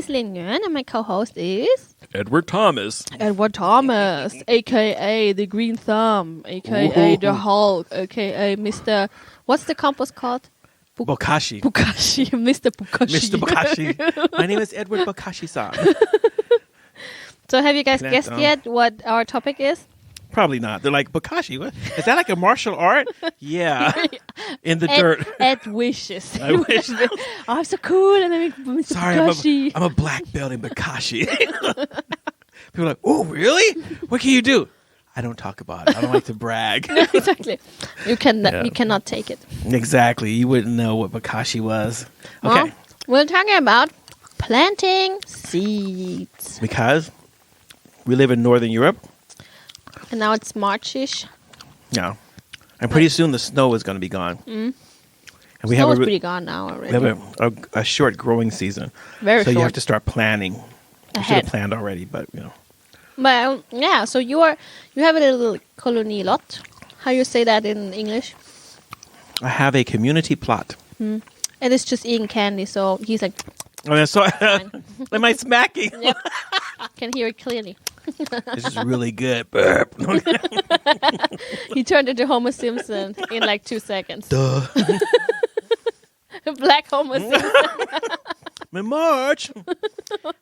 is Linh Nguyen, and my co-host is Edward Thomas. Edward Thomas, aka the Green Thumb, aka the Hulk, aka Mr. What's the compost called? Bokashi. Bokashi, Mr. Bokashi. Mr. Bokashi. My name is Edward Bokashi-san. So have you guys guessed yet what our topic is? Probably not. They're like, Bokashi, what? Is that like a martial art? Yeah. In the dirt. Ed wishes. I wish. Oh, I'm so cool. And then Mr. Sorry, Bokashi. I'm a black belt in Bokashi. People are like, oh, really? What can you do? I don't talk about it. I don't like to brag. Exactly. You cannot take it. Exactly. You wouldn't know what Bokashi was. Okay. Well, we're talking about planting seeds. Because we live in Northern Europe. And now it's March-ish. Yeah. And pretty soon the snow is going to be gone. Mm. And we Snow have is pretty gone now already. We have a short growing season. Very so short. you have to start planning. You should have planned already, but you know. But yeah, so you have a little colony lot. How you say that in English? I have a community plot. And it's just eating candy, so he's like... Oh, so am I smacking? Yep. Can hear it clearly. This is really good. He turned into Homer Simpson in like 2 seconds. Duh. Black Homer Simpson. In March.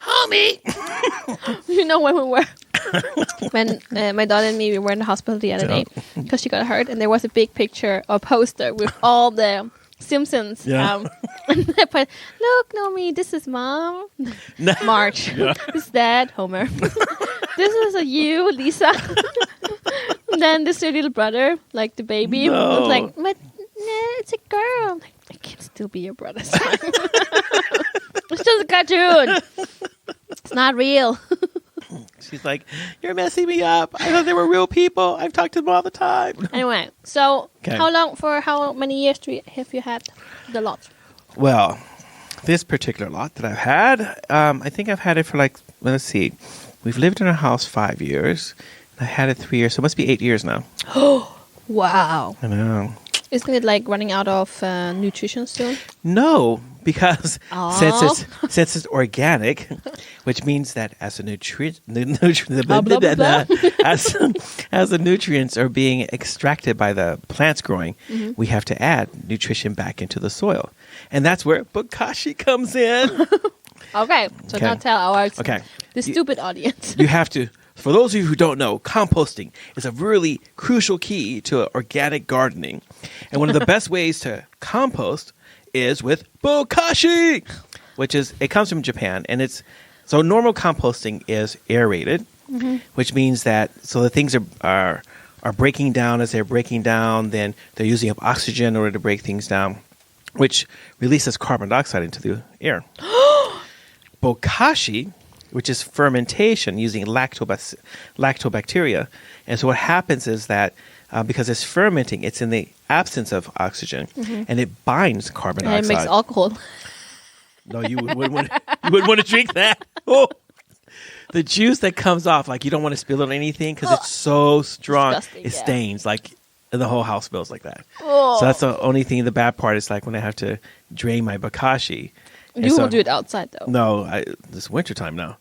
Homie. You know when we were... when my daughter and me, we were in the hospital the other day because she got hurt, and there was a big picture or poster with all the Simpsons. Yeah. And I put, look, Naomi, this is Mom. March. Yeah. This is Dad, Homer. This is you, Lisa. And then this is your little brother, like the baby. No. I was like, but it's a girl. I'm like, I can still be your brother. It's just a cartoon. It's not real. She's like, you're messing me up. I thought they were real people. I've talked to them all the time. Anyway, so Okay. how many years have you had the lot? Well, this particular lot that I've had, I think I've had it for let's see. We've lived in our house 5 years. I had it 3 years, so it must be 8 years now. Wow. I know. Isn't it like running out of nutrition soon? No, because Oh. since it's organic, which means that as the Blah, blah, blah, blah. as the nutrients are being extracted by the plants growing, we have to add nutrition back into the soil, and that's where Bokashi comes in. Okay, so now tell our The stupid audience. You have to. For those of you who don't know, composting is a really crucial key to organic gardening. And one of the best ways to compost is with Bokashi, it comes from Japan. And so normal composting is aerated, which means that, so the things are breaking down. As they're breaking down, then they're using up oxygen in order to break things down, which releases carbon dioxide into the air. Bokashi, which is fermentation using lactobacteria. And so what happens is that because it's fermenting, it's in the absence of oxygen, and it binds carbon And dioxide. it makes alcohol. No, you wouldn't want to drink that. Oh. The juice that comes off, you don't want to spill it on anything because it's so strong. Disgusting, It yeah. stains, and the whole house smells like that. Oh. So that's the only thing. The bad part is when I have to drain my Bokashi. You will do it outside, though. No, it's wintertime now.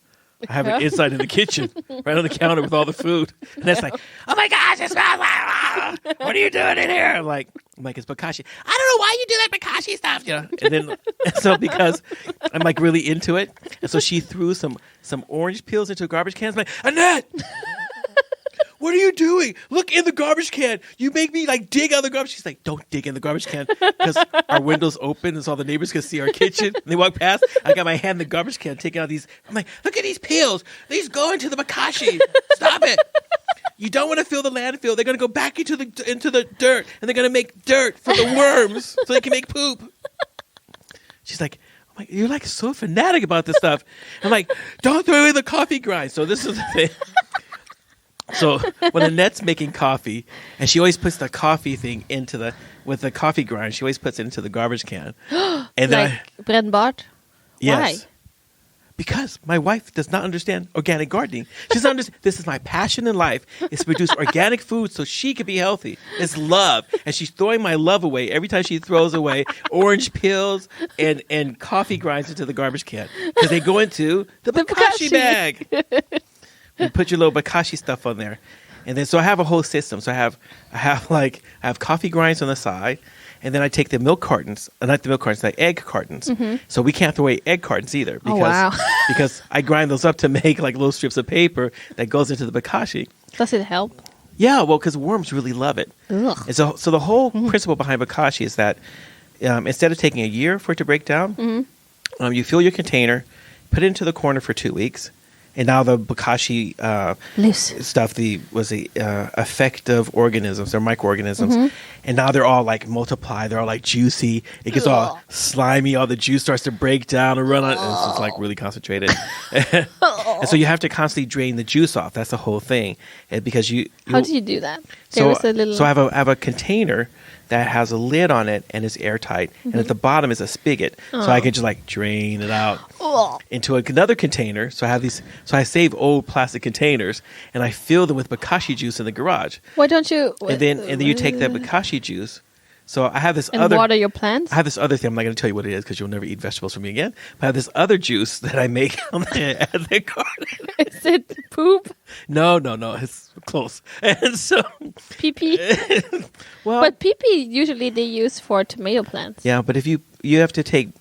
I have it inside in the kitchen, right on the counter with all the food. And it's like, oh my gosh, it smells like, what are you doing in here? I'm like, it's Bokashi. I don't know why you do that Bokashi stuff. And then, so because I'm really into it. And so she threw some orange peels into a garbage can. I'm like, Annette! What are you doing? Look in the garbage can. You make me dig out the garbage. She's like, don't dig in the garbage can because our window's open and so all the neighbors can see our kitchen. And they walk past. I got my hand in the garbage can taking out these. I'm like, look at these peels. These go into the Bokashi. Stop it. You don't want to fill the landfill. They're going to go back into the dirt and they're going to make dirt for the worms so they can make poop. She's like, oh my, you're so fanatic about this stuff. I'm like, don't throw away the coffee grind. So this is the thing. So when Annette's making coffee, and she always puts the coffee thing with the coffee grind, she always puts it into the garbage can. And Like Brennbart? Yes. Why? Because my wife does not understand organic gardening. She doesn't understand. This is my passion in life, is to produce organic food so she can be healthy. It's love. And she's throwing my love away every time she throws away orange peels and coffee grinds into the garbage can. Because they go into the Bokashi bag. You put your little Bokashi stuff on there. And then, so I have a whole system. So I have coffee grinds on the side. And then I take the milk cartons, not the milk cartons, the egg cartons. So we can't throw away egg cartons either because I grind those up to make like little strips of paper that goes into the Bokashi. Does it help? Yeah, well, because worms really love it. And so the whole principle behind Bokashi is that instead of taking a year for it to break down, you fill your container, put it into the corner for 2 weeks. And now the Bokashi stuff, the effective organisms, they're microorganisms. And now they're all like multiply. They're all like juicy. It gets all slimy. All the juice starts to break down and run on. And it's just like really concentrated. And so you have to constantly drain the juice off. That's the whole thing. Because how do you do that? So I have a container that has a lid on it and is airtight. And at the bottom is a spigot. So I can just like drain it out into another container. So I have these. So I save old plastic containers and I fill them with Bokashi juice in the garage. Why don't you? And then you take that Bokashi juice. So I have this and water your plants? I have this other thing. I'm not going to tell you what it is because you'll never eat vegetables from me again. But I have this other juice that I make at the garden. Is it poop? No. It's close. And so pee-pee? Well, but pee-pee usually they use for tomato plants. Yeah, but if you have to take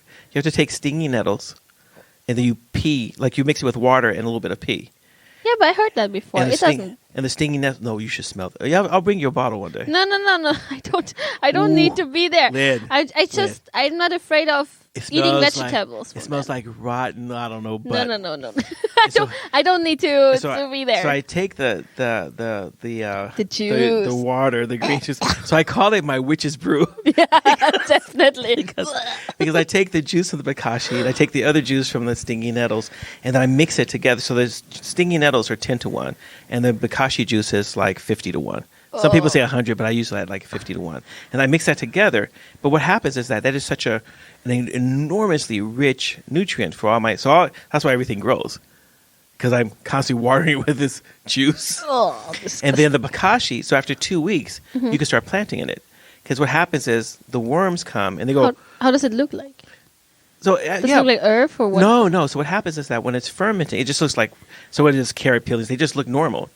stinging nettles and then you pee, like you mix it with water and a little bit of pee. Yeah, but I heard that before. It doesn't. And the stinging nettles. No, you should smell it. Yeah, I'll bring you a bottle one day. No. I don't need to be there. I'm not afraid of eating vegetables. It smells like rotten. I don't know. But no. I don't need to be there. So I take the juice, the water, the green juice. So I call it my witch's brew. Yeah, definitely. because I take the juice of the Bokashi and I take the other juice from the stinging nettles and then I mix it together. So the stinging nettles are 10-1 and the Bokashi juice is like 50-1. Some people say 100, but I usually add like 50-1. And I mix that together. But what happens is that is such an enormously rich nutrient for all my... that's why everything grows. Because I'm constantly watering it with this juice. And then the Bokashi, so after 2 weeks, you can start planting in it. Because what happens is the worms come and they go... How does it look like? So, does it look like earth or what? No. So what happens is that when it's fermenting, it just looks like... So what it is, carrot peelings, they just look normal.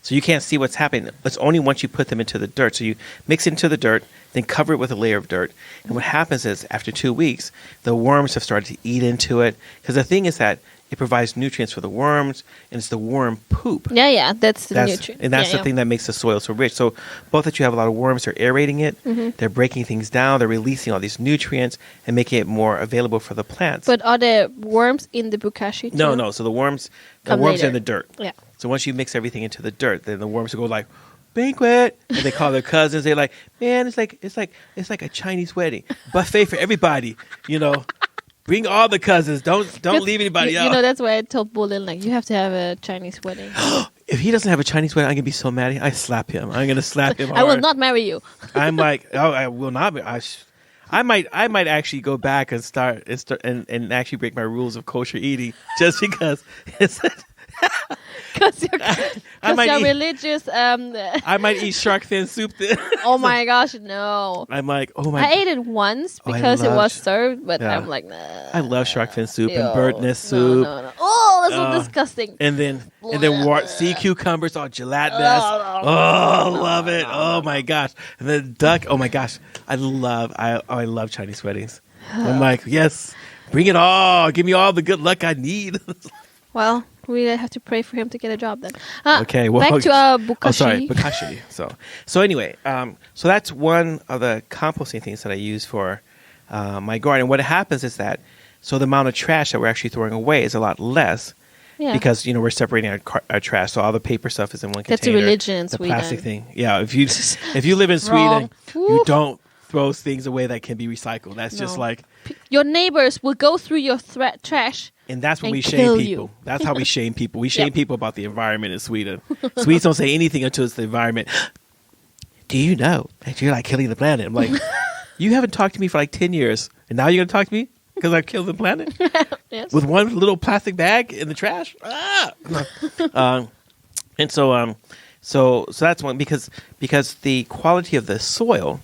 So you can't see what's happening. It's only once you put them into the dirt. So you mix it into the dirt, then cover it with a layer of dirt. And what happens is after 2 weeks, the worms have started to eat into it. Because the thing is that it provides nutrients for the worms, and it's the worm poop. Yeah, that's the nutrient. And that's the thing that makes the soil so rich. So both that you have a lot of worms, they're aerating it, they're breaking things down, they're releasing all these nutrients and making it more available for the plants. But are there worms in the Bokashi too? No. So the worms are in the dirt. Yeah. So once you mix everything into the dirt, then the worms will go like, banquet, and they call their cousins. They're like, man, it's like a Chinese wedding, buffet for everybody. Bring all the cousins. Don't leave anybody out. That's why I told Bolin, like, you have to have a Chinese wedding. If he doesn't have a Chinese wedding, I'm gonna be so mad. I slap him. I'm gonna slap him hard. I will not marry you. I'm like, I will not. I might actually go back and start and actually break my rules of kosher eating just because it's. Because you're religious. I might eat shark fin soup. Oh my gosh, no! I'm like, oh my. I ate it once because it was served, but I'm like, nah. I love shark fin soup and bird nest soup. No. Oh, that's so disgusting. And then sea cucumbers, all gelatinous. I love it. Oh my gosh! And then duck. Oh my gosh, I love Chinese weddings. I'm like, yes, bring it all. Give me all the good luck I need. Well. We have to pray for him to get a job then. Okay, well, back to Bokashi. Oh, sorry, Bokashi. So anyway, so that's one of the composting things that I use for my garden. What happens is that the amount of trash that we're actually throwing away is a lot less because we're separating our trash. So all the paper stuff is in one container. That's a religion in the Sweden. Plastic thing. Yeah, if you live in Sweden, you don't throw things away that can be recycled. That's just like your neighbors will go through your trash. And that's when we shame people. That's how we shame people. We shame people about the environment in Sweden. Swedes don't say anything until it's the environment. Do you know that you're like killing the planet? I'm like, you haven't talked to me for like 10 years. And now you're going to talk to me because I've killed the planet? Yes. with one little plastic bag in the trash. And so that's one because the quality of the soil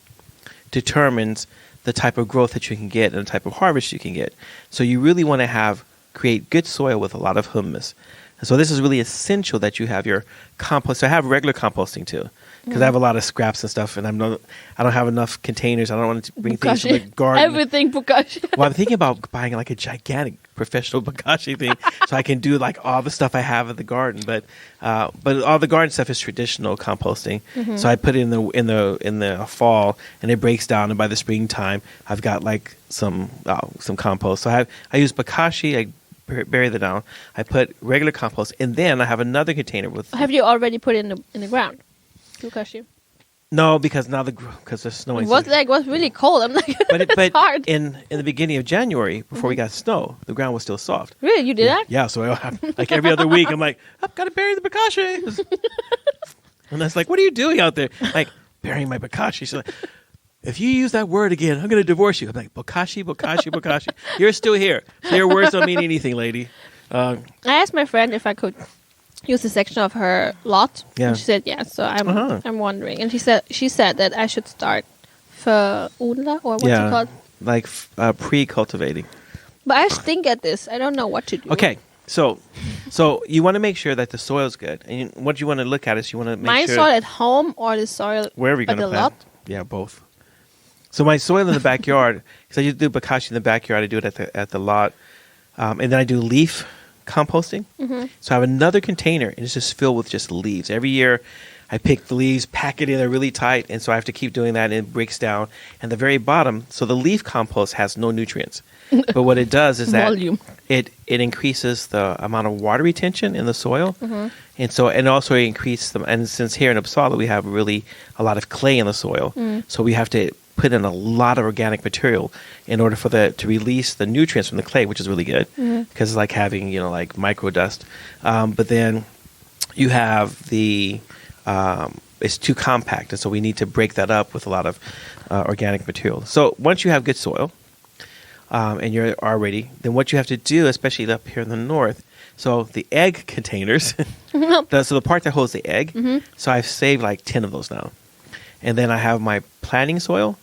determines the type of growth that you can get and the type of harvest you can get. So you really want to create good soil with a lot of humus. And so this is really essential that you have your compost. So I have regular composting too, because I have a lot of scraps and stuff, and I don't have enough containers. I don't want to bring things from the garden. Everything Bokashi. Well, I'm thinking about buying like a gigantic professional Bokashi thing, so I can do like all the stuff I have in the garden. But all the garden stuff is traditional composting. So I put it in the fall, and it breaks down. And by the springtime, I've got like some compost. So I use Bokashi. I bury that down. I put regular compost, and then I have another container with. Have you already put it in the ground, Bokashi? No, because because there's snowing. It was really cold. I'm like, but it's hard. in the beginning of January, before we got snow, the ground was still soft. Really, you did that? Yeah. So like every other week, I'm like, I've got to bury the Bokashi. And that's like, what are you doing out there? Like burying my Bokashi. She's like, if you use that word again, I'm going to divorce you. I'm like, Bokashi, Bokashi, Bokashi. You're still here. So your words don't mean anything, lady. I asked my friend if I could use a section of her lot. Yeah. And she said yes. So I'm wondering. And she said that I should start förodla, or what's it called? Like pre-cultivating. But I stink at this. I don't know what to do. Okay. So you want to make sure that the soil is good. And what you want to look at is you want to make sure. My soil at home or the soil wherever you're at going to the plant. lot? Yeah, both. So my soil in the backyard, because I used to do Bokashi in the backyard, I do it at the lot. And then I do leaf composting. So I have another container, and it's just filled with just leaves. Every year I pick the leaves, pack it in there really tight, and so I have to keep doing that, and it breaks down. And the very bottom, so the leaf compost has no nutrients. But what it does is that it increases the amount of water retention in the soil. And also increase them. And since here in Uppsala we have really a lot of clay in the soil, so we have to put in a lot of organic material in order for to release the nutrients from the clay, which is really good because it's like having like micro dust. But then you have it's too compact, and so we need to break that up with a lot of organic material. So once you have good soil and you're ready, then what you have to do, especially up here in the north. So the egg containers, so the part that holds the egg, so I've saved like 10 of those now. And then I have my planting soil.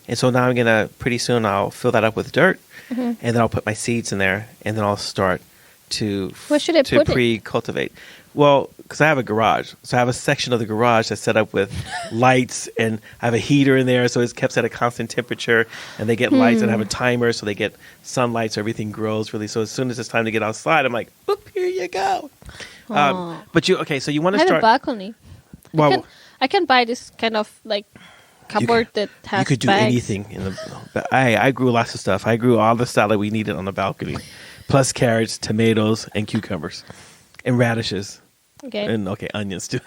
And so now I'm going to, pretty soon I'll fill that up with dirt. And then I'll put my seeds in there. And then I'll start to pre-cultivate. Well, because I have a garage. So I have a section of the garage that's set up with lights. And I have a heater in there. So it's kept at a constant temperature. And they get lights. And I have a timer. So they get sunlight. So everything grows really. So as soon as it's time to get outside, I'm like, boop, here you go. But so you want to start. I have a balcony. Well, I can buy this kind of like cupboard that has. You could do anything in the. I grew lots of stuff. I grew all the stuff that we needed on the balcony, plus carrots, tomatoes, and cucumbers, and radishes. Okay. And onions too.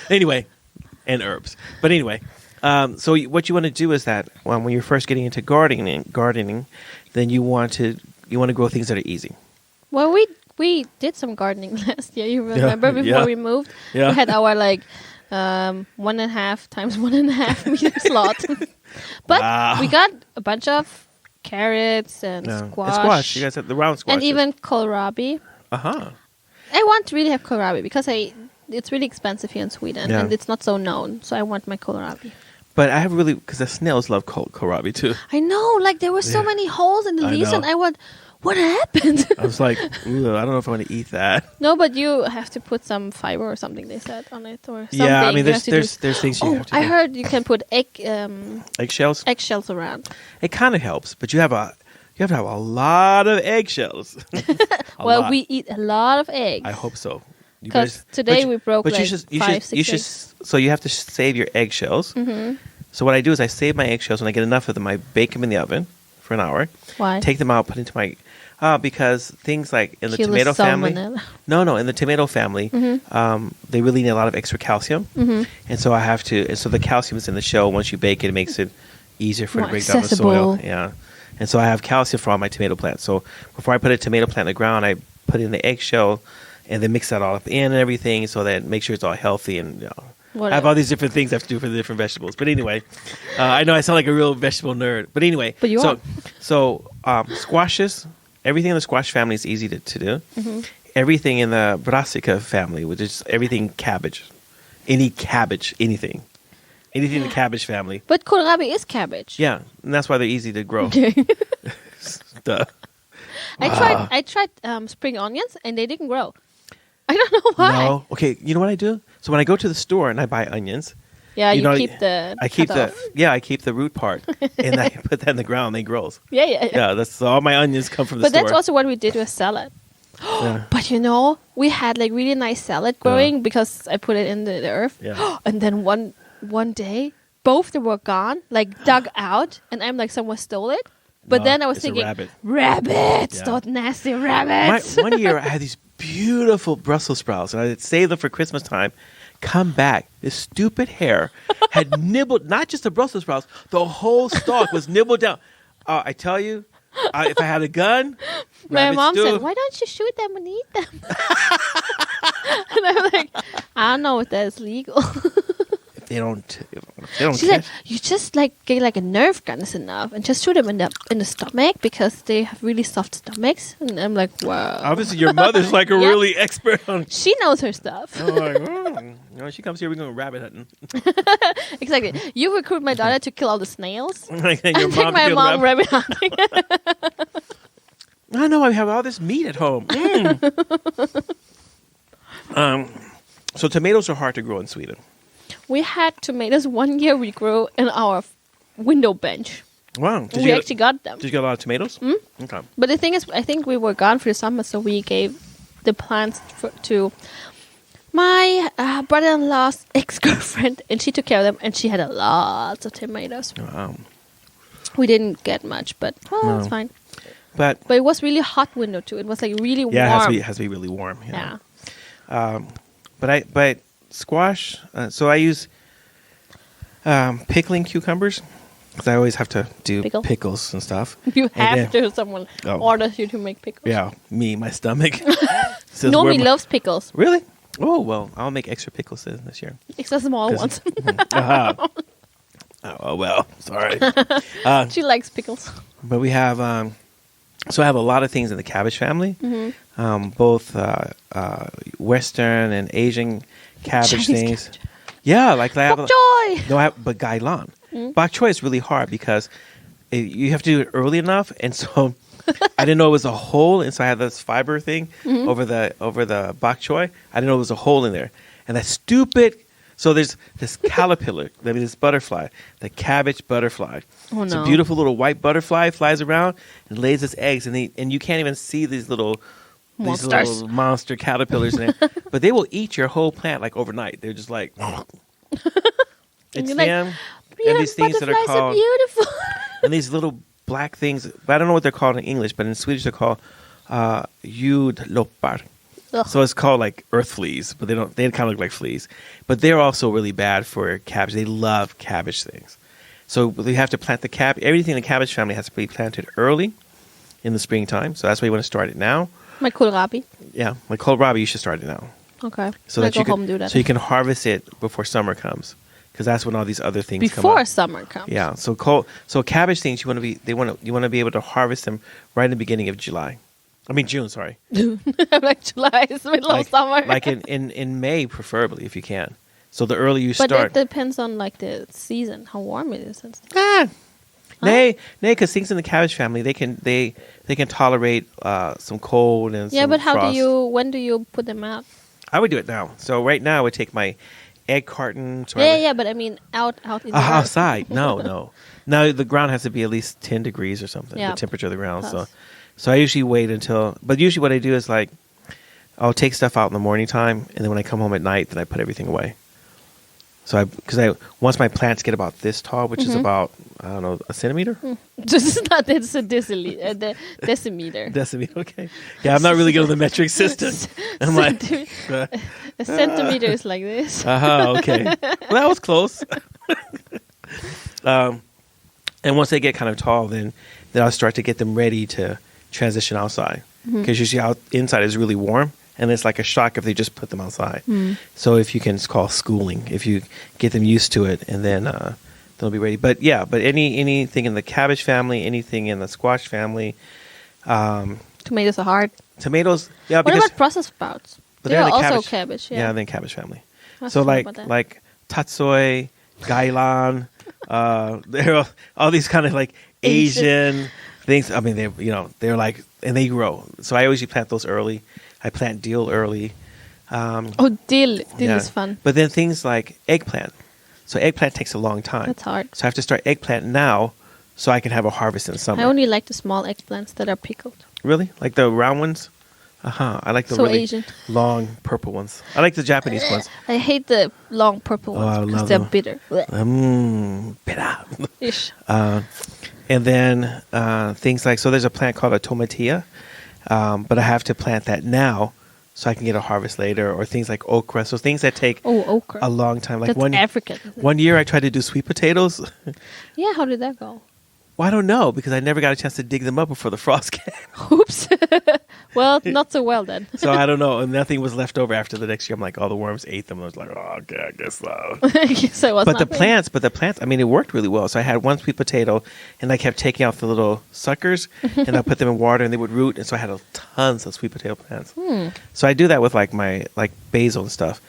Anyway, and herbs. But anyway, so what you want to do is that when you're first getting into gardening, then you want to grow things that are easy. Well, we did some gardening last year. You remember before we moved? Yeah. We had our 1.5 times 1.5 meters lot. But we got a bunch of carrots and squash. You guys had the round squash. And even kohlrabi. I want to really have kohlrabi because it's really expensive here in Sweden and it's not so known. So I want my kohlrabi. But I have because the snails love kohlrabi too. I know, there were so many holes in the leaves, and what happened? I was like, ooh, I don't know if I want to eat that. No, but you have to put some fiber or something, they said, on it, or something. Yeah, I mean, there's things you have to do. I heard you can put eggshells. Eggshells around. It kind of helps, but you have to have a lot of eggshells. We eat a lot of eggs. I hope so. Because today we broke 5-6 eggs. So you have to save your eggshells. So what I do is I save my eggshells. When I get enough of them, I bake them in the oven for an hour. Why? Take them out, put into my... because things like in the tomato family... No, in the tomato family, they really need a lot of extra calcium. And so I have to... And so the calcium is in the shell. Once you bake it, it makes it easier for it to break down the soil. Yeah. And so I have calcium for all my tomato plants. So before I put a tomato plant in the ground, I put in the eggshell and then mix that all up in and everything so that make sure it's all healthy and... I have all these different things I have to do for the different vegetables. But anyway, I know I sound like a real vegetable nerd. But anyway, but you are. So squashes everything in the squash family is easy to do. Everything in the brassica family, which is everything cabbage. Any cabbage, anything. Anything in the cabbage family. But kohlrabi is cabbage. Yeah, and that's why they're easy to grow. Okay. Duh. I tried spring onions and they didn't grow. I don't know why. No. Okay, you know what I do? So when I go to the store and I buy onions, Yeah, you know, keep the I keep cut the off. I keep the root part and I put that in the ground and they grows. Yeah. Yeah, that's all my onions come from the But store. that's also what we did with salad. Yeah. But we had like really nice salad growing because I put it in the earth. Yeah. And then one day, both they were gone, like dug out, and I'm like, someone stole it. But No, then I was it's a thinking, rabbit. Yeah. those nasty rabbits. One year I had these beautiful Brussels sprouts and I had saved them for Christmas time. Come back, this stupid hare had nibbled not just the Brussels sprouts, the whole stalk was nibbled down. I tell you, if I had a gun, My mom do. said, "Why don't you shoot them and eat them?" And I'm like, "I don't know if that's legal." If they don't She's like, "You just like get like a Nerf gun is enough, and just shoot them in the stomach because they have really soft stomachs." And I'm like, "Wow." Obviously, your mother's like a Yeah. really expert on. She knows her stuff. I'm like, she comes here, we're going rabbit hunting. Exactly. You recruit my daughter to kill all the snails. And your I take mom my killed mom rabbit. rabbit hunting. I know I have all this meat at home. So tomatoes are hard to grow in Sweden. We had tomatoes one year. We grew in our window bench. Wow. We actually got them. Did you get a lot of tomatoes? Okay. But the thing is, I think we were gone for the summer, so we gave the plants to my brother-in-law's ex-girlfriend, and she took care of them, and she had a lot of tomatoes. Wow. We didn't get much, but it's fine. But it was really hot window too. It was like really warm. it has to be really warm. Yeah. But squash. So I use pickling cucumbers because I always have to do pickles and stuff. You have to. Someone orders you to make pickles. Yeah, my stomach. Normie loves pickles. Really? Oh well, I'll make extra pickles this year. Extra small ones. Oh well, sorry. She likes pickles. But we have, so I have a lot of things in the cabbage family, both Western and Asian cabbage Chinese things. cabbage. Yeah, like I have. Bok choy! No, but gailan. Bok choy is really hard because you have to do it early enough, and so I didn't know it was a hole, and so I had this fiber thing over the bok choy. I didn't know it was a hole in there, and that stupid. So there's this caterpillar, this butterfly, the cabbage butterfly. Oh, It's no. a beautiful little white butterfly, flies around and lays its eggs, and you can't even see these little monster caterpillars in there. But they will eat your whole plant like overnight. They're just like, it's them and these things that are called, beautiful. and these little black things. But I don't know what they're called in English, but in Swedish they're called ljudloppar. Ugh. So it's called like earth fleas, but they kind of look like fleas. But they're also really bad for cabbage. They love cabbage things. So we have to plant the cabbage. Everything in the cabbage family has to be planted early in the springtime. So that's why you want to start it now. My kohlrabi. Yeah, like kohlrabi, you should start it now. Okay. So I'll that go you home and do that. so you can harvest it before summer comes, because that's when all these other things come Before up. summer comes. Yeah. So cabbage things you want to be able to harvest them right in the beginning of June. Sorry. Like July is the middle of summer. Like in May, preferably if you can. So the earlier you but start. it depends on like the season, how warm it is and stuff. Nay, because things in the cabbage family they can tolerate some cold and Yeah, some but frost. when do you put them out? I would do it now. So right now I would take my egg carton. Yeah, but I mean out in the earth. Outside. No. Now the ground has to be at least 10 degrees or something. Yeah. The temperature of the ground. Plus. So I usually wait until. But usually what I do is like I'll take stuff out in the morning time, and then when I come home at night, then I put everything away. So once my plants get about this tall, which is about I don't know a centimeter. This is not. It's a decimeter. Decimeter. Okay. Yeah, I'm not really good with the metric system. I'm like. A centimeter is like this. Okay. Well, that was close. And once they get kind of tall, then I'll start to get them ready to transition outside. Because usually inside is really warm, and it's like a shock if they just put them outside. So if you can, it's called schooling. If you get them used to it, and then they'll be ready. But yeah, anything in the cabbage family, anything in the squash family, Tomatoes are hard. Tomatoes, yeah, What because about Brussels sprouts? but They're the also cabbage. Yeah, Yeah. they're in cabbage family. That's So funny about that. like tatsoi, gailan, there are all these kind of like Asian things. I mean, they're like, and they grow. So I always plant those early. I plant dill early. Oh, dill. Dill Yeah. is fun. But then things like eggplant. So eggplant takes a long time. That's hard. So I have to start eggplant now so I can have a harvest in summer. I only like the small eggplants that are pickled. Really? Like the round ones? I like the So really Asian. long purple ones. I like the Japanese ones. I hate the long purple Oh, I ones because love they're them. bitter. Bitter. Ish. And then things like, so there's a plant called a tomatillo, but I have to plant that now so I can get a harvest later, or things like okra. So things that take Oh, okra. a long time. Like That's African. one year I tried to do sweet potatoes. Yeah, how did that go? Well, I don't know, because I never got a chance to dig them up before the frost came. Oops. Well, not so well then. So I don't know. And nothing was left over after the next year. I'm like, all the worms ate them. I was like, oh, okay, I guess so. So it was But the nothing. plants, I mean, it worked really well. So I had one sweet potato, and I kept taking out the little suckers, and I put them in water, and they would root. And so I had tons of sweet potato plants. So I do that with like my basil and stuff.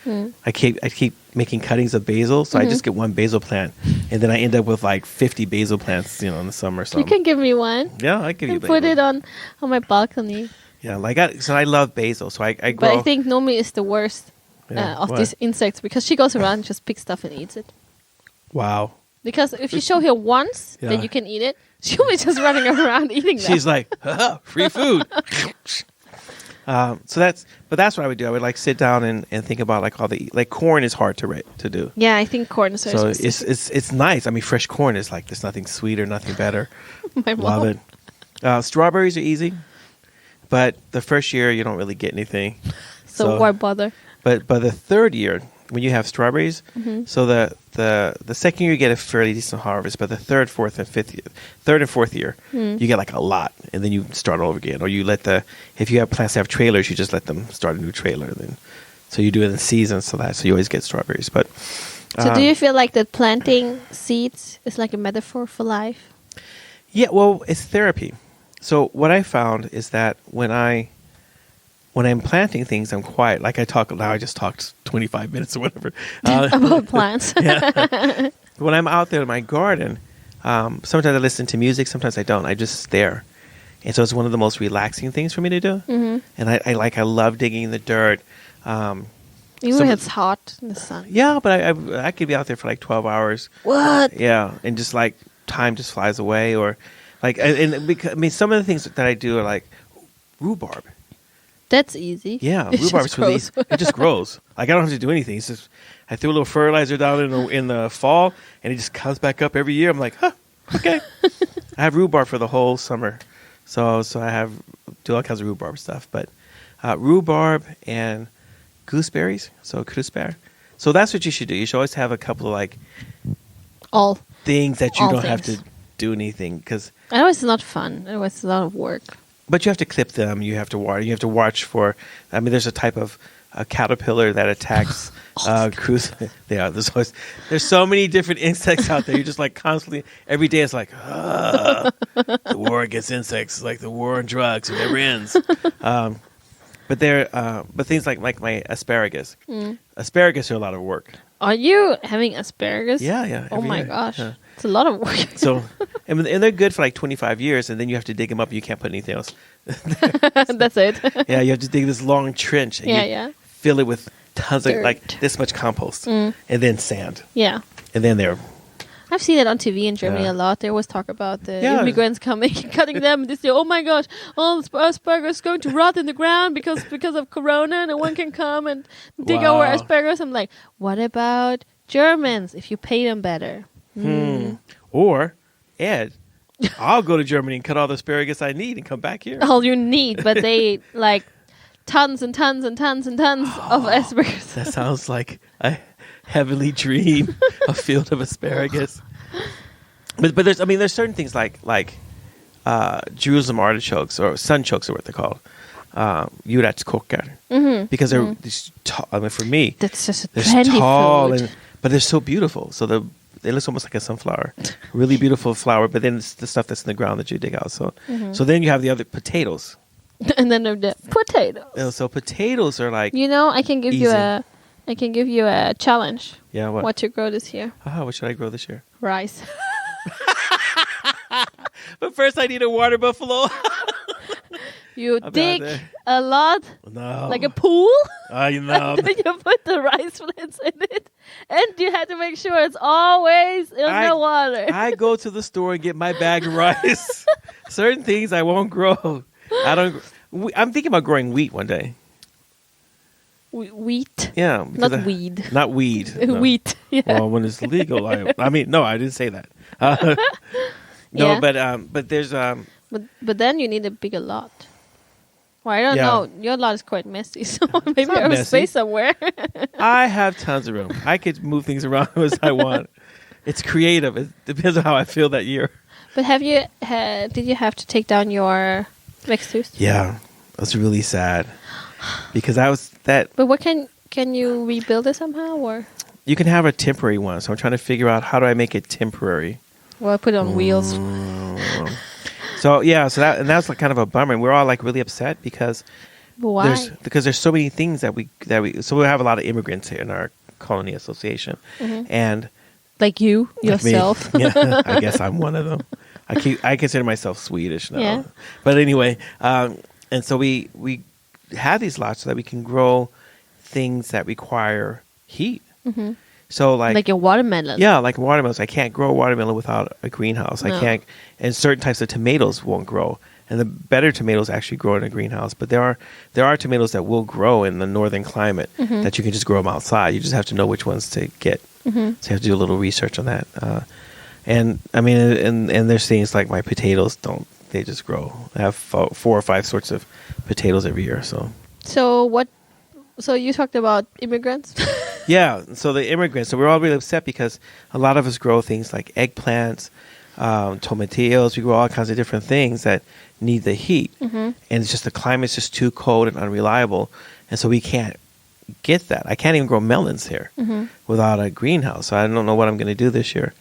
I keep making cuttings of basil, so I just get one basil plant, and then I end up with like 50 basil plants, in the summer. So You can give me one. yeah, I give you And put basil. it on my balcony. Yeah, so I love basil, so I grow. But I think Nomi is the worst Yeah, of why? these insects because she goes around and just picks stuff and eats it. Wow. Because if you show her once Yeah. that you can eat it, she'll be just running around eating that. She's like, haha, free food. That's what I would do. I would like sit down and think about like all the like corn is hard to do. Yeah, I think corn is very So specific. it's nice. I mean, fresh corn is like there's nothing sweeter, nothing better. My Love mom. it. Strawberries are easy, but the first year you don't really get anything. So why bother? But the third year, when you have strawberries, so the second year you get a fairly decent harvest, but the third and fourth year, you get like a lot, and then you start all over again. Or you if you have plants that have trailers, you just let them start a new trailer. Then, so you do it in seasons, so you always get strawberries. But So do you feel like that planting seeds is like a metaphor for life? yeah, well, it's therapy. So what I found is that when I'm planting things, I'm quiet. Like I talk now, I just talked 25 minutes or whatever. About plants. When I'm out there in my garden, sometimes I listen to music, sometimes I don't. I just stare. And so it's one of the most relaxing things for me to do. And I love digging in the dirt. Even Some- when it's hot in the sun. Yeah, but I could be out there for like 12 hours. What? Yeah, and just like time just flies away, or like because, I mean, some of the things that I do are like rhubarb. That's easy. Yeah, It rhubarb just is really grows. easy. It just grows. Like I don't have to do anything. It's just I threw a little fertilizer down in the fall, and it just comes back up every year. I'm like, huh, okay. I have rhubarb for the whole summer, so I do all kinds of rhubarb stuff. But rhubarb and gooseberries, so krusbär. So that's what you should do. You should always have a couple of like All. things that you All don't have things. to do anything because. Otherwise, it's not fun. Otherwise, it's a lot of work. But you have to clip them. You have to water. You have to watch for. I mean, there's a type of caterpillar that attacks Yeah, there's so many different insects out there. You're just like constantly every day. It's like the war against insects, like the war on drugs. It never ends. But things like my asparagus. Asparagus are a lot of work. Are you having asparagus? Yeah. Oh every my year. gosh. Yeah. It's a lot of work. So, and they're good for like 25 years, and then you have to dig them up. You can't put anything else. That's it. Yeah, you have to dig this long trench. And you fill it with tons of Dirt. like this much compost, and then sand, Yeah. and then they're I've seen it on TV in Germany Yeah. a lot. They always talk about the Yeah. immigrants coming, cutting them. And they say, "Oh my gosh, all the asparagus is going to rot in the ground because of Corona. No one can come and dig our Wow. asparagus." I'm like, what about Germans? If you pay them better, or Ed, I'll go to Germany and cut all the asparagus I need and come back here. all you need, but they like tons and tons and tons and tons of asparagus. That sounds like a heavenly dream, a field of asparagus. But there's certain things like Jerusalem artichokes or sunchokes are what they're called. Juratskoker. Because they're these tall. I mean, for me, That's just a they're trendy tall, food. but they're so beautiful. So they look almost like a sunflower. Really beautiful flower, but then it's the stuff that's in the ground that you dig out. So then you have the other potatoes. And then the potatoes. Oh, so potatoes are like I can give you a challenge. yeah. What to grow this year? What should I grow this year? Rice. But first, I need a water buffalo. You I'll be out dig there. a lot, No, like a pool. you know. Then you put the rice plants in it, and you have to make sure it's always in the water. I go to the store and get my bag of rice. Certain things I won't grow. I'm thinking about growing wheat one day. Wheat. Yeah, Not weed. Not weed. No. Wheat. Yeah. Well, when it's legal, I mean, no, I didn't say that. No, Yeah. but there's But then you need a bigger lot. Well, I don't Yeah. know. Your lot is quite messy, so maybe not I will messy. space somewhere. I have tons of room. I could move things around as I want. It's creative. It depends on how I feel that year. But did you have to take down your växthus? Yeah, that's really sad because I was that. But what can you rebuild it somehow, or You can have a temporary one, so I'm trying to figure out how do I make it temporary. well, put it on wheels? So that's like kind of a bummer, and we're all like really upset because But why? there's so many things that we so we have a lot of immigrants here in our colony association, and Like you like me. yourself? Yeah, I guess I'm one of them. I consider myself Swedish now, Yeah. but anyway, and so we have these lots so that we can grow things that require heat. So Like a watermelon. yeah, like watermelons. I can't grow watermelon without a greenhouse. I No. can't, and certain types of tomatoes won't grow. And the better tomatoes actually grow in a greenhouse. But there are tomatoes that will grow in the northern climate that you can just grow them outside. You just have to know which ones to get. So you have to do a little research on that. And I mean, and there's things like my potatoes they just grow. I have 4 or 5 sorts of potatoes every year. So you talked about immigrants. Yeah, so the immigrants, so we're all really upset because a lot of us grow things like eggplants, tomatillos. We grow all kinds of different things that need the heat. And it's just the climate's just too cold and unreliable. And so we can't get that. I can't even grow melons here without a greenhouse. So I don't know what I'm going to do this year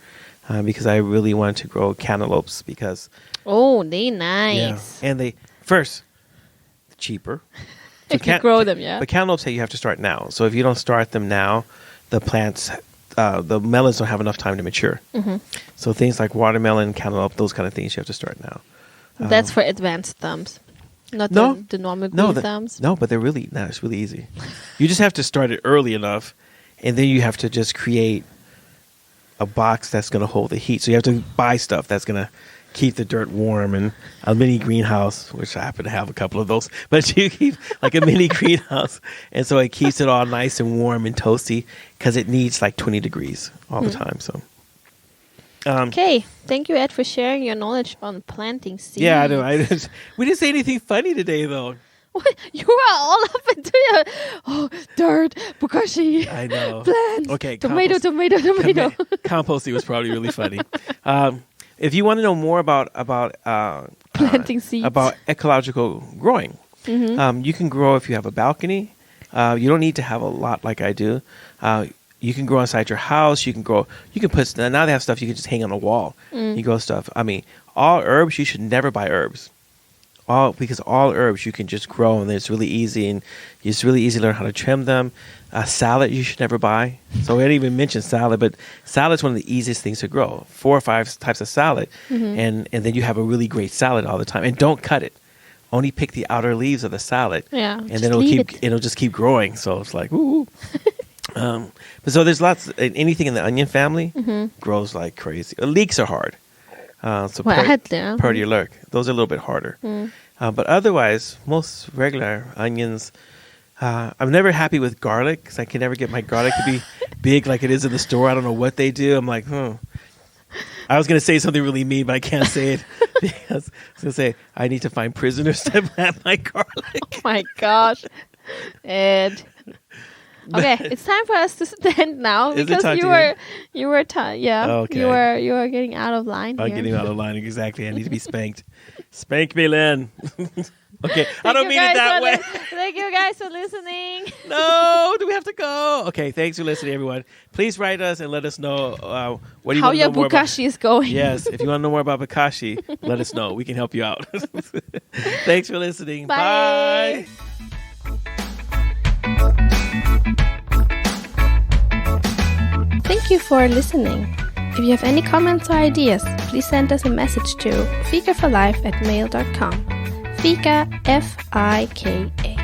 because I really want to grow cantaloupes because... Oh, they nice. Yeah, and first, cheaper. If you grow them, yeah. But cantaloupes say you have to start now. So if you don't start them now, the melons don't have enough time to mature. So things like watermelon, cantaloupe, those kind of things, you have to start now. That's for advanced thumbs, not No. the normal green thumbs. No, but it's really easy. You just have to start it early enough, and then you have to just create a box that's going to hold the heat. So you have to buy stuff that's going to keep the dirt warm, and a mini greenhouse, which I happen to have a couple of those, but you keep like a mini greenhouse, and so it keeps it all nice and warm and toasty because it needs like 20 degrees all the time. So Okay, thank you, Ed, for sharing your knowledge on planting seeds. yeah, I know. We didn't say anything funny today, though. What? You are all up into your dirt, Bokashi. I know. Plants. Okay, Tomato. Composting was probably really funny. If you want to know more about Planting seeds. about ecological growing, you can grow if you have a balcony. You don't need to have a lot like I do. You can grow inside your house. You can put now they have stuff you can just hang on a wall. You grow stuff. I mean, all herbs you should never buy herbs. Because all herbs you can just grow, and it's really easy, and it's really easy to learn how to trim them. Salad you should never buy. So I didn't even mention salad, but salad is one of the easiest things to grow. 4 or 5 types of salad, and then you have a really great salad all the time. And don't cut it. Only pick the outer leaves of the salad. Yeah, and just then it'll just keep growing. So it's like woo. But so there's lots. Anything in the onion family grows like crazy. Leeks are hard. So Purdy lurk. Those are a little bit harder. But otherwise, most regular onions. I'm never happy with garlic because I can never get my garlic to be big like it is in the store. I don't know what they do. I'm like, I was going to say something really mean, but I can't say it because I was going to say I need to find prisoners to plant my garlic. Oh my gosh, Ed. Okay, it's time for us to end now because you were you were getting out of line. I'm getting out of line, exactly. I need to be spanked. Spank me, Lynn. Okay, I don't mean it that way. Thank you guys for listening. No, do we have to to go. Okay, thanks for listening, everyone. Please write us and let us know what do you How want to your know more about. Bokashi is going. Yes, if you want to know more about Bokashi, let us know. We can help you out. Thanks for listening. Bye. Bye. Thank you for listening. If you have any comments or ideas, please send us a message to fikaforlife@mail.com. Fika, F-I-K-A.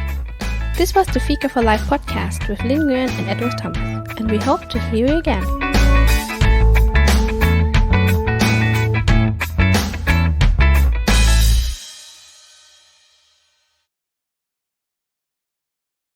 This was the Fika for Life podcast with Linh and Edward Thomas, and we hope to hear you again.